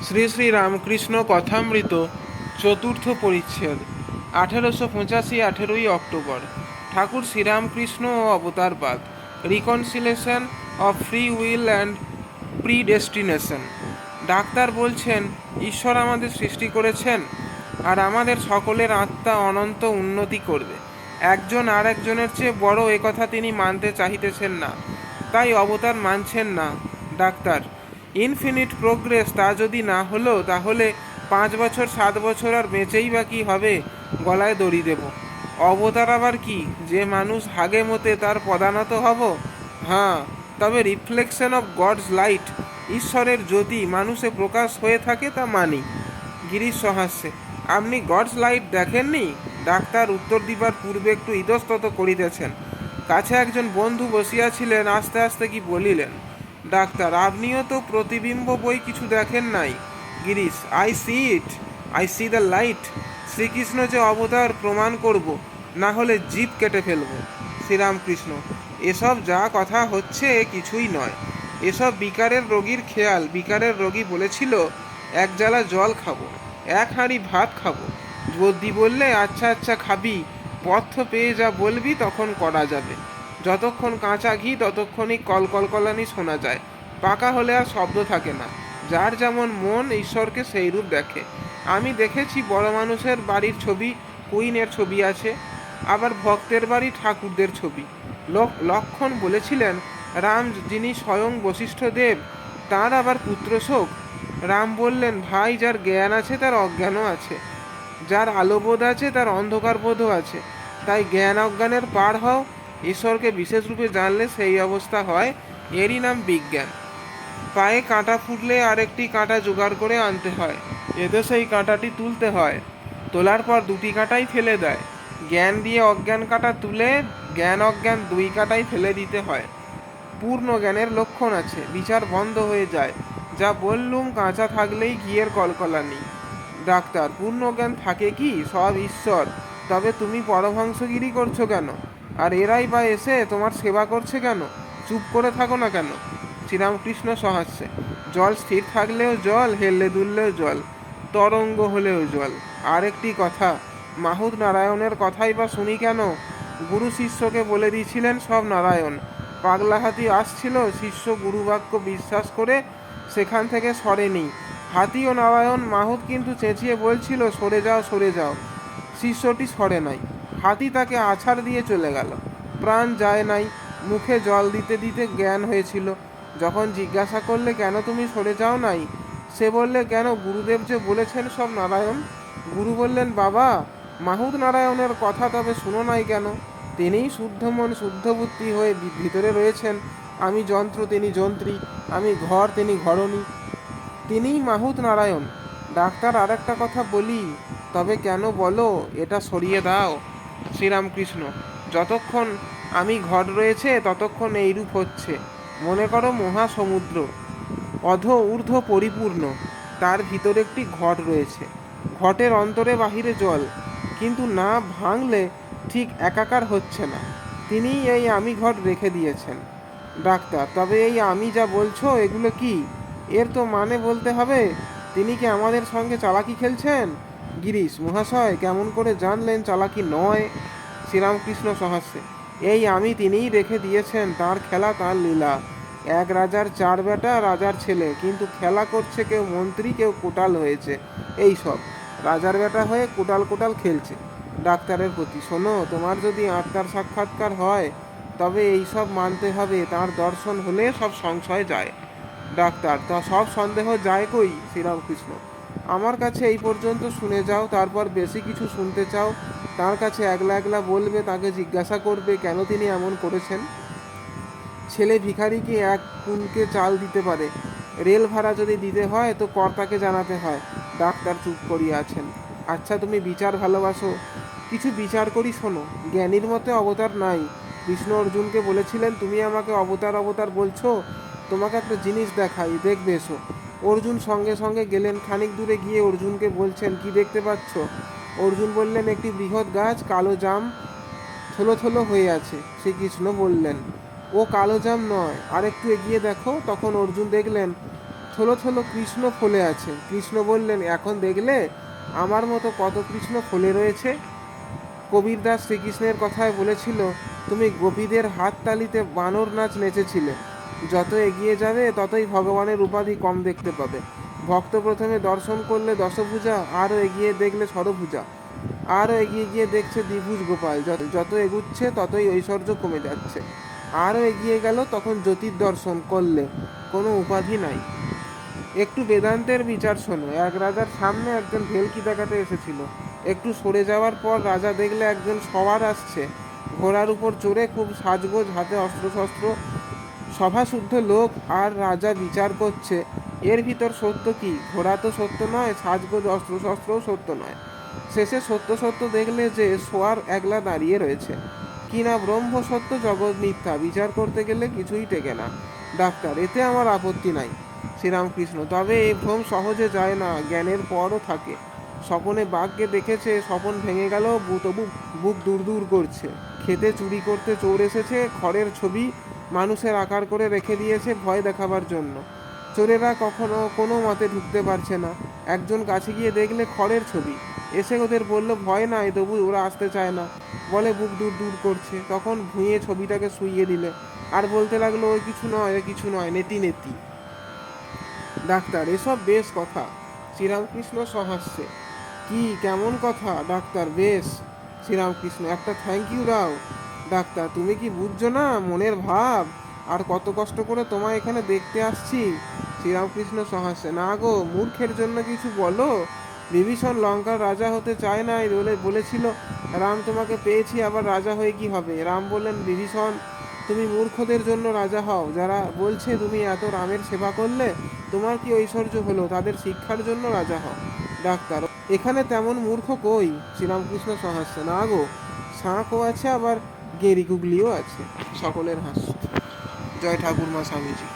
শ্রী শ্রী রামকৃষ্ণ কথামৃত চতুর্থ পরিচ্ছেদ 1885 18ই অক্টোবর। ঠাকুর শ্রীরামকৃষ্ণ ও অবতারবাদ, reconciliation of free will and predestination. Doctor বলছেন, ঈশ্বর আমাদের সৃষ্টি করেছেন আর আমাদের সকলের আত্মা অনন্ত উন্নতি করবে। একজন আর একজনের চেয়ে বড় একথা তিনি মানতে চাহিতেছেন না, তাই অবতার মানছেন না। ডাক্তার, ইনফিনিট প্রোগ্রেস তা যদি না হলো, তাহলে 5 বছর 7 বছর আর বেঁচেই বা কী হবে? গলায় দড়ি দেব। অবতার আবার কি, যে মানুষ হাগে মতে তার পদানত হব? হ্যাঁ, তবে রিফ্লেকশন অফ গডস লাইট, ঈশ্বরের জ্যোতি মানুষে প্রকাশ হয়ে থাকে তা মানি। গিরিশ সহাস্যে, আপনি গডস লাইট দেখেননি? ডাক্তার উত্তর দিবার পূর্বে একটু ইতস্তত করিতেছেন। কাছে একজন বন্ধু বসিয়াছিলেন, আস্তে আস্তে কি বলিলেন। ডাক্তার, আপনিও তো প্রতিবিম্ব বই কিছু দেখেন নাই। Girish, I see it, I see the light. Shrikrishna যে অবতার প্রমাণ করব, না হলে জিভ কেটে ফেলব। শ্রীরামকৃষ্ণ, এসব যা কথা হচ্ছে কিছুই নয়, এসব বিকারের রোগীর খেয়াল। বিকারের রোগী বলেছিল, এক জালা জল খাবো, এক হাঁড়ি ভাত খাবো। বদ্যি বললে, আচ্ছা আচ্ছা খাবি, পথ্য পেয়ে যা বলবি তখন করা যাবে। যতক্ষণ কাঁচা ঘি ততক্ষণই কলকলকলানি শোনা যায়, পাকা হলে আর শব্দ থাকে না। যার যেমন মন ঈশ্বরকে সেই রূপ দেখে। আমি দেখেছি বড় মানুষের বাড়ির ছবি, কুইনের ছবি আছে, আবার ভক্তের বাড়ি ঠাকুরদের ছবি। লক্ষণ বলেছিলেন, রাম যিনি স্বয়ং বশিষ্ঠদেব, তার আবার পুত্র শোক। রাম বললেন, ভাই, যার জ্ঞান আছে তার অজ্ঞানও আছে, যার আলোবোধ আছে তার অন্ধকার বোধও আছে। তাই জ্ঞান অজ্ঞানের পার হও, ঈশ্বরকে বিশেষ রূপে জানলে সেই অবস্থা হয়, এরই নাম বিজ্ঞান। পায়ে কাঁটা ফুটলে আরেকটি কাঁটা জোগাড় করে আনতে হয়, এতে সেই কাঁটাটি তুলতে হয়, তোলার পর দুটি কাঁটাই ফেলে দেয়। জ্ঞান দিয়ে অজ্ঞান কাঁটা তুলে জ্ঞান অজ্ঞান দুই কাঁটাই ফেলে দিতে হয়। পূর্ণ জ্ঞানের লক্ষণ আছে, বিচার বন্ধ হয়ে যায়। যা বললুম কাঁচা থাকলেই ঘিয়ের কলকলানি। ডাক্তার, পূর্ণ জ্ঞান থাকে কি? সব ঈশ্বর। তবে তুমি পরমহংসগিরি করছো কেন? আর এরাই বা এসে তোমার সেবা করছে কেন? চুপ করে থাকো না কেন? শ্রীরামকৃষ্ণ সহাস্যে, জল স্থির থাকলেও জল, হেললে দুললেও জল, তরঙ্গ হলেও জল। আরেকটি কথা, মাহুত নারায়ণের কথাই বা শুনি কেন? গুরু শিষ্যকে বলে দিয়েছিলেন সব নারায়ণ। পাগলা হাতি আসছিল, শিষ্য গুরুবাক্য বিশ্বাস করে সেখান থেকে সরেনি। হাতি ও নারায়ণ, মাহুত কিন্তু চেঁচিয়ে বলছিল, সরে যাও সরে যাও। শিষ্যটি সরে নাই, হাতি তাকে আছাড় দিয়ে চলে গেল। প্রাণ যায় নাই, মুখে জল দিতে দিতে জ্ঞান হয়েছিল। যখন জিজ্ঞাসা করলে, কেন তুমি সরে যাও নাই? সে বললে, কেন, গুরুদেব যে বলেছেন সব নারায়ণ। গুরু বললেন, বাবা, মাহুত নারায়ণের কথা তবে শুনো নাই কেন? তিনিই শুদ্ধ মন শুদ্ধ বুদ্ধি হয়ে ভিতরে রয়েছেন। আমি যন্ত্র, তিনি যন্ত্রী, আমি ঘর, তিনি ঘরণী, তিনিই মাহুত নারায়ণ। ডাক্তার, আর একটা কথা বলি, তবে কেন বলো, এটা সরিয়ে দাও। শ্রীরামকৃষ্ণ, যতক্ষণ আমি ঘট রয়েছে ততক্ষণ এইরূপ হচ্ছে। মনে করো মহাসমুদ্র অধ ঊর্ধ্ব পরিপূর্ণ, তার ভিতরে একটি ঘট রয়েছে। ঘটের অন্তরে বাহিরে জল, কিন্তু না ভাঙলে ঠিক একাকার হচ্ছে না। তিনিই এই আমি ঘট রেখে দিয়েছেন। ডাক্তার, তবে এই আমি যা বলছো এগুলো কি? এর তো মানে বলতে হবে। তিনি কি আমাদের সঙ্গে চালাকি খেলছেন? গিরিশ মহাশয়, কেমন করে জানলেন চালাকি নয়? শ্রীরামকৃষ্ণ সহাস্যে, এই আমি তিনিই রেখে দিয়েছেন, তার খেলা, তার লীলা। এক রাজার 4 বেটা, রাজার ছেলে, কিন্তু খেলা করছে কেউ মন্ত্রী, কেউ কোটাল হয়েছে। এই সব রাজার বেটা হয়ে কোটাল কোটাল খেলছে। ডাক্তারের প্রতি, শোনো, তোমার যদি আত্মার সাক্ষাৎকার হয় তবে এই সব মানতে হবে, তার দর্শন হলে সব সংশয় যায়। ডাক্তার, তা সব সন্দেহ যায় কই? শ্রীরামকৃষ্ণ, আমার কাছে এই পর্যন্ত শুনে যাও, তারপর বেশি কিছু শুনতে চাও, তার কাছে একলা একলা বলবে, তাকে জিজ্ঞাসা করবে কেন তিনি এমন করেছেন। ছেলে ভিখারিকে 1 কুনকে চাল দিতে পারে, রেল ভাড়া যদি দিতে হয় তো কর্তাকে জানাতে হয়। ডাক্তার চুপ করিয়া আছেন। আচ্ছা, তুমি বিচার ভালোবাসো, কিছু বিচার করি শোনো। জ্ঞানীর মতে অবতার নাই। কৃষ্ণ অর্জুনকে বলেছিলেন, তুমি আমাকে অবতার অবতার বলছো, তোমাকে একটা জিনিস দেখাই, দেখবে এসো। অর্জুন সঙ্গে সঙ্গে গেলেন। খানিক দূরে গিয়ে অর্জুনকে বলছেন, কি দেখতে পাচ্ছ? অর্জুন বললেন, একটি বৃহৎ গাছ, কালো জাম থলো থলো হয়ে আছে। শ্রীকৃষ্ণ বললেন, ও কালো জাম নয়, আর একটু এগিয়ে দেখো। তখন অর্জুন দেখলেন থলো থলো কৃষ্ণ ফলে আছে। কৃষ্ণ বললেন, এখন দেখলে আমার মতো কত কৃষ্ণ ফলে রয়েছে। কবীরদাস শ্রীকৃষ্ণের কথায় বলেছিল, তুমি গোপীদের হাততালিতে বানর নাচ নেচেছিলে। যত এগিয়ে যাবে ততই ভগবানের উপাধি কম দেখতে পাবে। ভক্ত প্রথমে দর্শন করলে দশভুজা, আরও এগিয়ে দেখলে ষড়ভুজা, আরও এগিয়ে গিয়ে দেখছে দ্বিভুজ গোপাল। যত এগুচ্ছে ততই ঐশ্বর্য কমে যাচ্ছে। আরও এগিয়ে গেল, তখন জ্যোতির দর্শন করলে কোনো উপাধি নাই। একটু বেদান্তের বিচার শোনো। এক রাজার সামনে একজন ভেলকি দেখাতে এসেছিল। একটু সরে যাওয়ার পর রাজা দেখলে একজন সওয়ার আসছে, ঘোড়ার উপর চড়ে, খুব সাজগোজ, হাতে অস্ত্রশস্ত্র, সভাশুদ্ধ লোক। আর রাজা বিচার করছে, এর ভিতর সত্য কি? ঘোড়া তো সত্য নয়, সাজগোজ অস্ত্রশস্ত্রও সত্য নয়। শেষে সত্য সত্য দেখলে যে সোয়ার একলা দাঁড়িয়ে রয়েছে। কি না ব্রহ্ম সত্য, জগৎ মিথ্যা, বিচার করতে গেলে কিছুই টেকে না। ডাক্তার, এতে আমার আপত্তি নাই। শ্রীরামকৃষ্ণ, তবে এই ভ্রম সহজে যায় না, জ্ঞানের পরও থাকে। স্বপনে বাঘকে দেখেছে, স্বপন ভেঙে গেল, তবু বুক দূর দূর করছে। খেতে চুরি করতে চোর এসেছে, খড়ের ছবি মানুষের আকার করে রেখে দিয়েছে ভয় দেখাবার জন্য। চোরেরা কখনো কোনো মতে ঢুকতে পারছে না। একজন কাছে গিয়ে দেখলে খড়ের ছবি, এসে ওদের বলল ভয় নাই, তবু ওরা আসতে চায় না, বলে বুক দূর দূর করছে। তখন ভুঁয়ে ছবিটাকে শুইয়ে দিলে, আর বলতে লাগলো, ওই কিছু নয়, ওই কিছু নয়, নেতি নেতি। ডাক্তার, এসব বেশ কথা। শ্রীরামকৃষ্ণ সহাস্যে, কি কেমন কথা ডাক্তার? বেশ। শ্রীরামকৃষ্ণ, একটা থ্যাংক ইউ দাও। ডাক্তার, তুমি কি বুঝছো না মনের ভাব? আর কত কষ্ট করে তোমায় এখানে দেখতে আসছি। শ্রীরামকৃষ্ণ সহাস্যে, না গো, মূর্খের জন্য কিছু বলো। বিভীষণ লঙ্কার রাজা হতে চায় না, বলেছিল, রাম তোমাকে পেয়েছি, আবার রাজা হয়ে কি হবে? রাম বললেন, বিভীষণ, তুমি মূর্খদের জন্য রাজা হও। যারা বলছে তুমি এত রামের সেবা করলে তোমার কি ঐশ্বর্য হলো, তাদের শিক্ষার জন্য রাজা হও। ডাক্তার, এখানে তেমন মূর্খ কই? শ্রীরামকৃষ্ণ সহাস্য, না গো, শাঁখও আছে, আবার গেঁড়ি গুগলিও আছে। সকলের হাস্য। জয় ঠাকুরমা স্বামীজি।